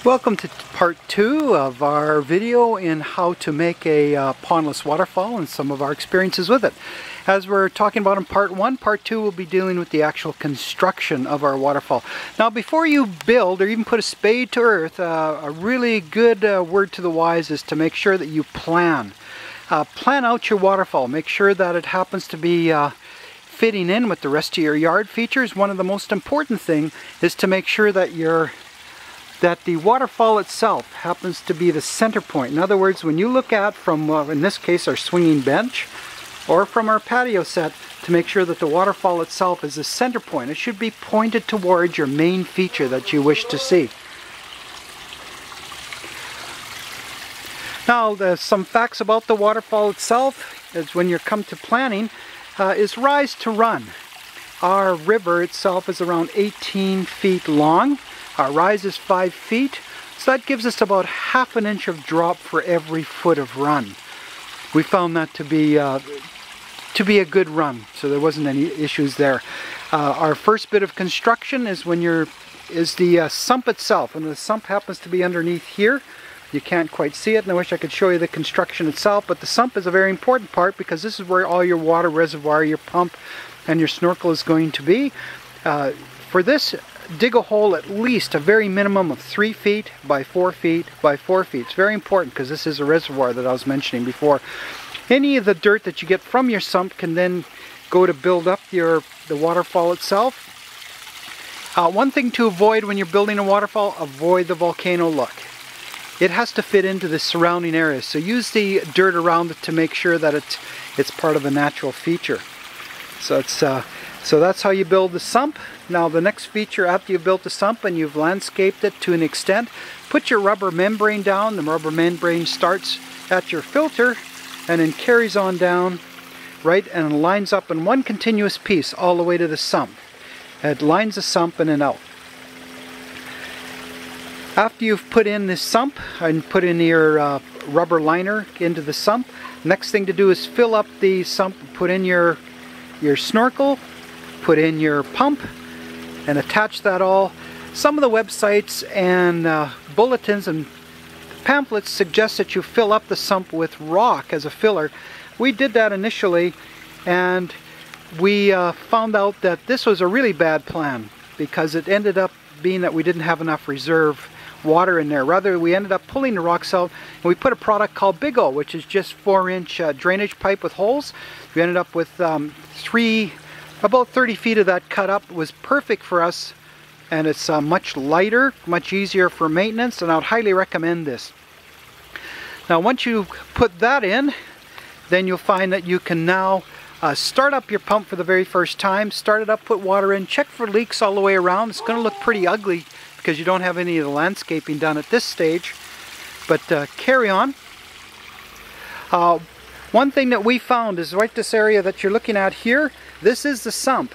Welcome to part 2 of our video in how to make a pondless waterfall and some of our experiences with it. As we're talking about in part 1, part 2 will be dealing with the actual construction of our waterfall. Now before you build or even put a spade to earth, a really good word to the wise is to make sure that you plan. Plan out your waterfall. Make sure that it happens to be fitting in with the rest of your yard features. One of the most important thing is to make sure that the waterfall itself happens to be the center point. In other words, when you look at from, in this case, our swinging bench, or from our patio set, to make sure that the waterfall itself is the center point. It should be pointed towards your main feature that you wish to see. Now, some facts about the waterfall itself is when you come to planning, is rise to run. Our river itself is around 18 feet long. Our rise is 5 feet, so that gives us about ½ an inch of drop for every foot of run. We found that to be a good run, so there wasn't any issues there. Our first bit of construction is the sump itself, and the sump happens to be underneath here. You can't quite see it, and I wish I could show you the construction itself, but the sump is a very important part because this is where all your water reservoir, your pump, and your snorkel is going to be. For this, dig a hole at least a very minimum of 3 feet by 4 feet by 4 feet. It's very important because this is a reservoir that I was mentioning before. Any of the dirt that you get from your sump can then go to build up the waterfall itself. One thing to avoid when you're building a waterfall, avoid the volcano look. It has to fit into the surrounding areas, so use the dirt around it to make sure that it's part of a natural feature. So that's how you build the sump. Now the next feature after you've built the sump and you've landscaped it to an extent, put your rubber membrane down. The rubber membrane starts at your filter and then carries on down, right, and lines up in one continuous piece all the way to the sump. It lines the sump in and out. After you've put in the sump and put in your rubber liner into the sump, next thing to do is fill up the sump, put in your snorkel, put in your pump, and attach that all. Some of the websites and bulletins and pamphlets suggest that you fill up the sump with rock as a filler. We did that initially, and we found out that this was a really bad plan because it ended up being that we didn't have enough reserve water in there. Rather, we ended up pulling the rocks out, and we put a product called Big O, which is just 4-inch drainage pipe with holes. We ended up with about 30 feet of that cut up. It was perfect for us, and it's much lighter, much easier for maintenance, and I would highly recommend this. Now once you put that in, then you'll find that you can now start up your pump for the very first time. Start it up, put water in, check for leaks all the way around. It's going to look pretty ugly because you don't have any of the landscaping done at this stage, but carry on. One thing that we found is right this area that you're looking at here, this is the sump.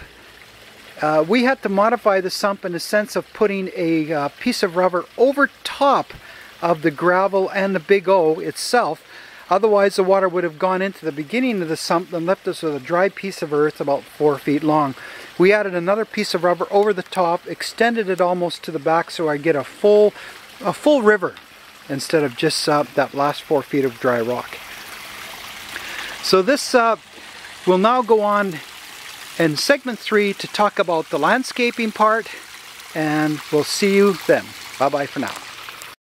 We had to modify the sump in the sense of putting a piece of rubber over top of the gravel and the Big O itself. Otherwise the water would have gone into the beginning of the sump and left us with a dry piece of earth about 4 feet long. We added another piece of rubber over the top, extended it almost to the back so I get a full river instead of just that last 4 feet of dry rock. So this will now go on in segment 3 to talk about the landscaping part, and we'll see you then. Bye bye for now.